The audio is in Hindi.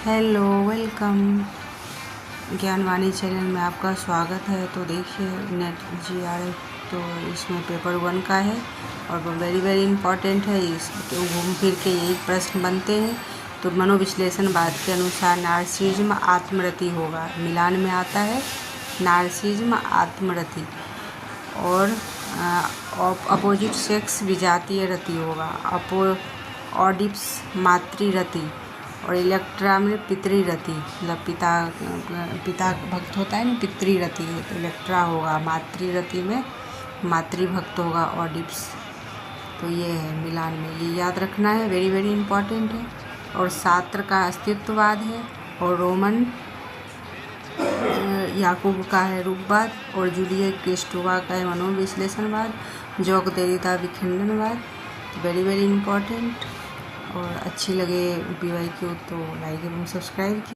Hello, welcome. ज्ञानवाणी चैनल में आपका स्वागत है। तो देखिए नेट GRF, तो इसमें पेपर 1 का है और वो वेरी इम्पॉर्टेंट है। इस तो घूम फिर के यही प्रश्न बनते हैं। तो मनोविश्लेषणवाद के अनुसार नार्सिसिज्म आत्मरति होगा। मिलान में आता है नार्सिसिज्म आत्मरति और अपोजिट सेक्स विजातीय रति होगा। ऑडिप्स मातृरति और इलेक्ट्रा में पितृरति, मतलब पिता भक्त होता है ना, पितृरति है तो इलेक्ट्रा होगा। मातृरति में मातृभक्त होगा ऑडिप्स। तो ये है मिलान में, ये याद रखना है, वेरी इम्पॉर्टेंट है। और सार्त्र का अस्तित्ववाद है और रोमन याकूब का है रूपवाद और जूलिया क्रिस्टोवा का है मनोविश्लेषणवाद। जॉक देरिदा विखंडनवाद। Very important. और अच्छी लगे PYQ तो लाइक एवं सब्सक्राइब